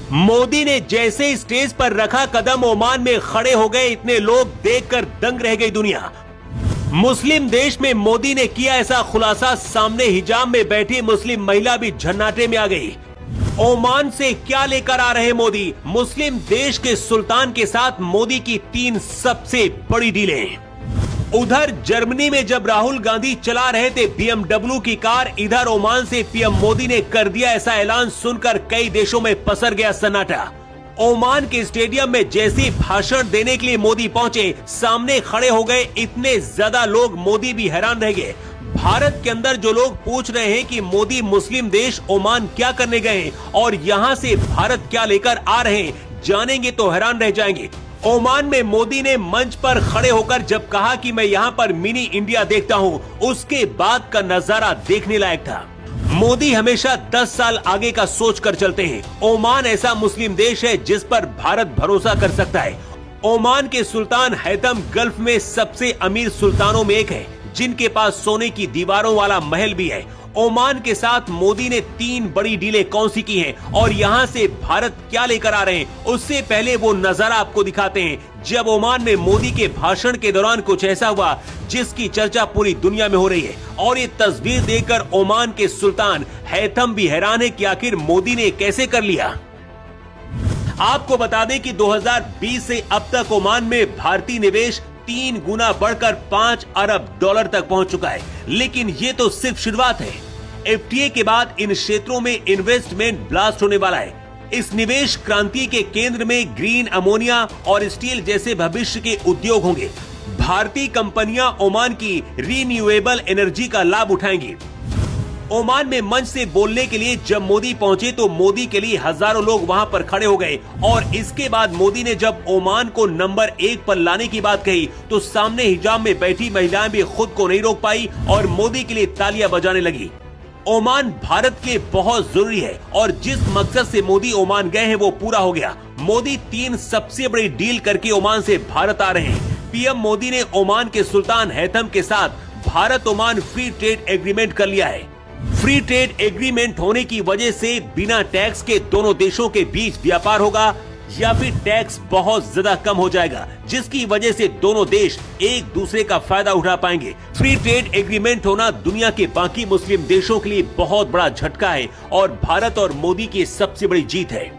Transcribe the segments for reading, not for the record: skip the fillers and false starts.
मोदी ने जैसे स्टेज पर रखा कदम, ओमान में खड़े हो गए इतने लोग, देखकर दंग रह गई दुनिया। मुस्लिम देश में मोदी ने किया ऐसा खुलासा, सामने हिजाब में बैठी मुस्लिम महिला भी झन्नाटे में आ गई। ओमान से क्या लेकर आ रहे मोदी? मुस्लिम देश के सुल्तान के साथ मोदी की 3 सबसे बड़ी डीलें। उधर जर्मनी में जब राहुल गांधी चला रहे थे BMW की कार, इधर ओमान से पीएम मोदी ने कर दिया ऐसा ऐलान, सुनकर कई देशों में पसर गया सन्नाटा। ओमान के स्टेडियम में जैसे भाषण देने के लिए मोदी पहुंचे, सामने खड़े हो गए इतने ज्यादा लोग, मोदी भी हैरान रह गए। भारत के अंदर जो लोग पूछ रहे हैं कि मोदी मुस्लिम देश ओमान क्या करने गए और यहां से भारत क्या लेकर आ रहे हैं, जानेंगे तो हैरान रह जाएंगे। ओमान में मोदी ने मंच पर खड़े होकर जब कहा कि मैं यहां पर मिनी इंडिया देखता हूं, उसके बाद का नजारा देखने लायक था। मोदी हमेशा 10 साल आगे का सोच कर चलते हैं। ओमान ऐसा मुस्लिम देश है जिस पर भारत भरोसा कर सकता है। ओमान के सुल्तान हैथम गल्फ में सबसे अमीर सुल्तानों में एक है, जिनके पास सोने की दीवारों वाला महल भी है। ओमान के साथ मोदी ने 3 बड़ी डीलें कौन सी की हैं और यहां से भारत क्या लेकर आ रहे हैं, उससे पहले वो नजारा आपको दिखाते हैं जब ओमान में मोदी के भाषण के दौरान कुछ ऐसा हुआ जिसकी चर्चा पूरी दुनिया में हो रही है। और ये तस्वीर देखकर ओमान के सुल्तान हैथम भी हैरान है कि आखिर मोदी ने कैसे कर लिया। आपको बता दें कि 2020 से अब तक ओमान में भारतीय निवेश 3 गुना बढ़कर $5 अरब तक पहुंच चुका है। लेकिन ये तो सिर्फ शुरुआत है। FTA के बाद इन क्षेत्रों में इन्वेस्टमेंट ब्लास्ट होने वाला है। इस निवेश क्रांति के केंद्र में ग्रीन अमोनिया और स्टील जैसे भविष्य के उद्योग होंगे। भारतीय कंपनियां ओमान की रिन्यूएबल एनर्जी का लाभ उठाएंगी। ओमान में मंच से बोलने के लिए जब मोदी पहुंचे तो मोदी के लिए हजारों लोग वहां पर खड़े हो गए। और इसके बाद मोदी ने जब ओमान को नंबर 1 पर लाने की बात कही तो सामने हिजाब में बैठी महिलाएं भी खुद को नहीं रोक पाई और मोदी के लिए तालियां बजाने लगी। ओमान भारत के बहुत जरूरी है और जिस मकसद से मोदी ओमान गए हैं वो पूरा हो गया। मोदी 3 सबसे बड़ी डील करके ओमान से भारत आ रहे हैं। पीएम मोदी ने ओमान के सुल्तान हैथम के साथ Bharat Oman free trade agreement कर लिया है। फ्री ट्रेड एग्रीमेंट होने की वजह से बिना टैक्स के दोनों देशों के बीच व्यापार होगा या फिर टैक्स बहुत ज्यादा कम हो जाएगा, जिसकी वजह से दोनों देश एक दूसरे का फायदा उठा पाएंगे। फ्री ट्रेड एग्रीमेंट होना दुनिया के बाकी मुस्लिम देशों के लिए बहुत बड़ा झटका है और भारत और मोदी की सबसे बड़ी जीत है।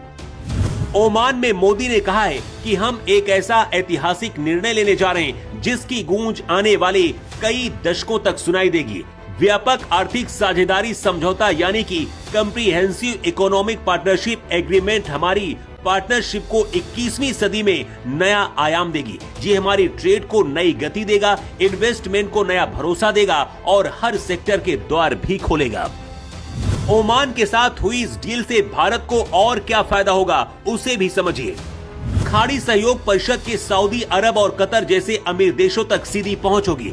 ओमान में मोदी ने कहा है कि हम एक ऐसा ऐतिहासिक निर्णय लेने जा रहे हैं जिसकी गूंज आने वाले कई दशकों तक सुनाई देगी। व्यापक आर्थिक साझेदारी समझौता यानी कि कम्प्रिहेंसिव इकोनॉमिक पार्टनरशिप एग्रीमेंट हमारी पार्टनरशिप को 21वीं सदी में नया आयाम देगी। ये हमारी ट्रेड को नई गति देगा, इन्वेस्टमेंट को नया भरोसा देगा और हर सेक्टर के द्वार भी खोलेगा। ओमान के साथ हुई इस डील से भारत को और क्या फायदा होगा, उसे भी समझिए। खाड़ी सहयोग परिषद के सऊदी अरब और कतर जैसे अमीर देशों तक सीधी पहुंच होगी।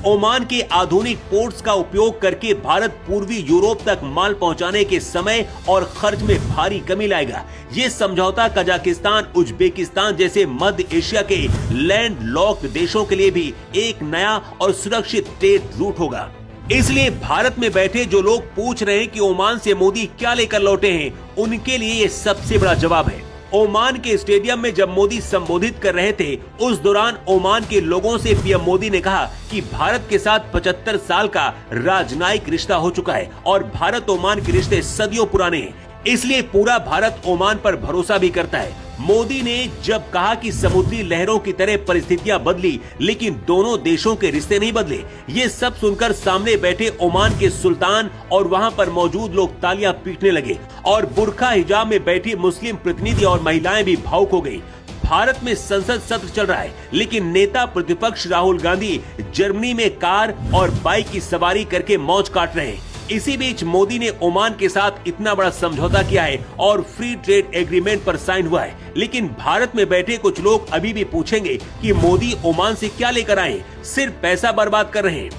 ओमान के आधुनिक पोर्ट्स का उपयोग करके भारत पूर्वी यूरोप तक माल पहुंचाने के समय और खर्च में भारी कमी लाएगा। ये समझौता कजाकिस्तान, उज्बेकिस्तान जैसे मध्य एशिया के लैंड लॉक्ड देशों के लिए भी एक नया और सुरक्षित ट्रेड रूट होगा। इसलिए भारत में बैठे जो लोग पूछ रहे हैं कि ओमान से मोदी क्या लेकर लौटे हैं, उनके लिए ये सबसे बड़ा जवाब है। ओमान के स्टेडियम में जब मोदी संबोधित कर रहे थे, उस दौरान ओमान के लोगों से पीएम मोदी ने कहा कि भारत के साथ 75 साल का राजनयिक रिश्ता हो चुका है और भारत ओमान के रिश्ते सदियों पुराने हैं, इसलिए पूरा भारत ओमान पर भरोसा भी करता है। मोदी ने जब कहा कि समुद्री लहरों की तरह परिस्थितियां बदली लेकिन दोनों देशों के रिश्ते नहीं बदले, ये सब सुनकर सामने बैठे ओमान के सुल्तान और वहां पर मौजूद लोग तालियां पीटने लगे और बुर्का हिजाब में बैठी मुस्लिम प्रतिनिधि और महिलाएं भी भावुक हो गई। भारत में संसद सत्र चल रहा है लेकिन नेता प्रतिपक्ष राहुल गांधी जर्मनी में कार और बाइक की सवारी करके मौज काट रहे हैं। इसी बीच मोदी ने ओमान के साथ इतना बड़ा समझौता किया है और फ्री ट्रेड एग्रीमेंट पर साइन हुआ है, लेकिन भारत में बैठे कुछ लोग अभी भी पूछेंगे कि मोदी ओमान से क्या लेकर आए, सिर्फ पैसा बर्बाद कर रहे हैं।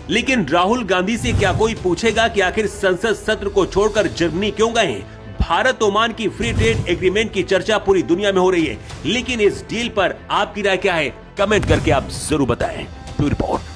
लेकिन राहुल गांधी से क्या कोई पूछेगा कि आखिर संसद सत्र को छोड़कर जर्मनी क्यों गए हैं? भारत ओमान की फ्री ट्रेड एग्रीमेंट की चर्चा पूरी दुनिया में हो रही है, लेकिन इस डील पर आपकी राय क्या है? कमेंट करके आप जरूर बताएं। रिपोर्ट।